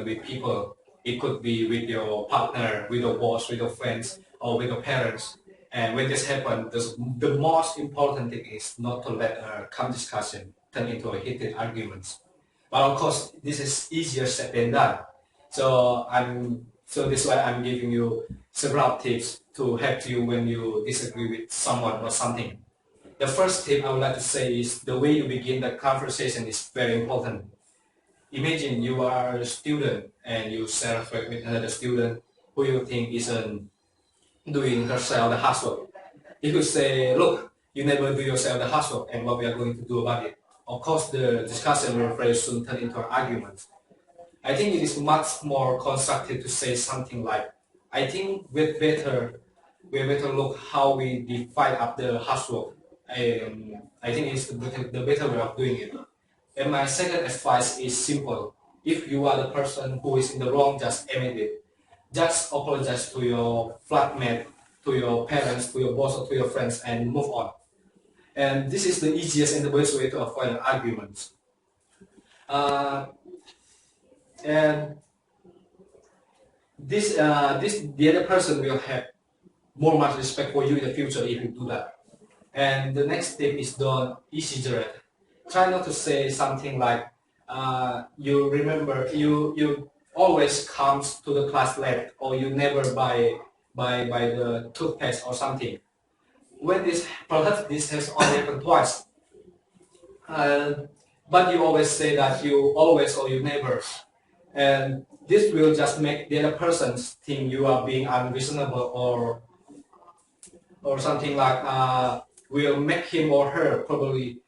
with people. It could be with your partner, with your boss, with your friends, or with your parents. And when this happens, the most important thing is not to let a calm discussion turn into a heated argument. But of course, this is easier said than done. So this is why I'm giving you several tips to help you when you disagree with someone or something. The first tip I would like to say is the way you begin the conversation is very important. Imagine you are a student and you celebrate with another student who you think isn't doing herself the housework. If you say, look, you never do yourself the housework and what we are going to do about it, of course the discussion will very soon turn into an argument. I think it is much more constructive to say something like, I think we better look how we divide up the housework. I think it's the better way of doing it. And my second advice is simple. If you are the person who is in the wrong, just admit it. Just apologize to your flatmate, to your parents, to your boss, or to your friends, and move on. And this is the easiest and the best way to avoid an argument. And the other person will have more much respect for you in the future if you do that. And the next tip is don't exaggerate. Try not to say something like you remember you always comes to the class late or you never buy the toothpaste or something. When this perhaps this has only happened twice, but you always say that you always or you never, and this will just make the other person think you are being unreasonable or something like will make him or her probably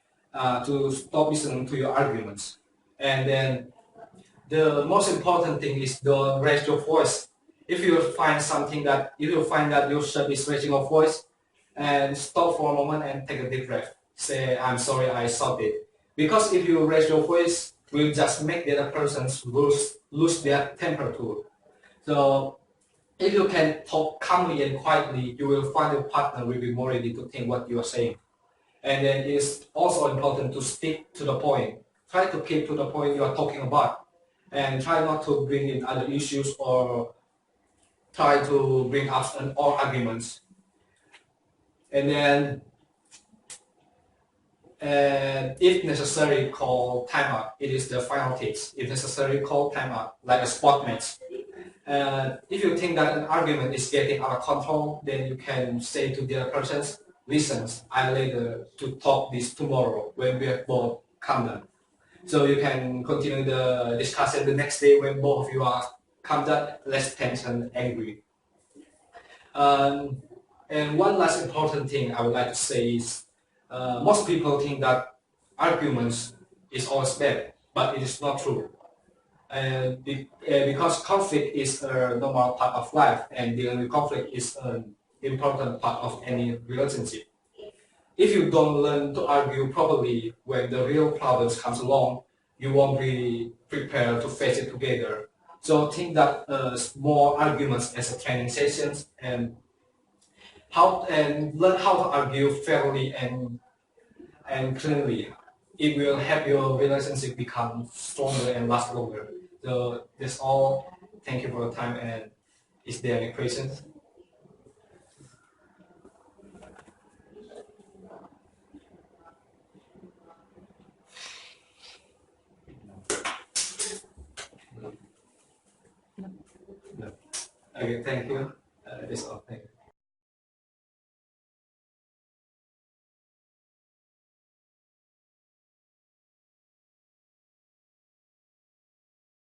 to stop listening to your arguments. And then the most important thing is don't raise your voice. If you find that your shirt is raising your voice, and stop for a moment and take a deep breath. Say, I'm sorry I shouted. Because if you raise your voice, will just make the other person lose their temper too. So if you can talk calmly and quietly, you will find your partner will be more ready to think what you are saying. And then it's also important to stick to the point. Try to keep to the point you are talking about. And try not to bring in other issues or try to bring up all arguments. And then, if necessary, call timeout. It is the final tips. If necessary, call timeout, like a sport match. If you think that an argument is getting out of control, then you can say to the other person, listen, I'm later to talk this tomorrow when we have both calm down. So you can continue the discussion the next day when both of you are calm down, less tension, angry. And one last important thing I would like to say is most people think that arguments is always bad, but it is not true. Because conflict is a normal part of life and dealing with conflict is an important part of any relationship. If you don't learn to argue properly when the real problems comes along, you won't be prepared to face it together. So think that small arguments as a training sessions and learn how to argue fairly and clearly. It will help your relationship become stronger and last longer. So that's all. Thank you for your time. And is there any questions? No. Okay, thank you. That's all. Thank you.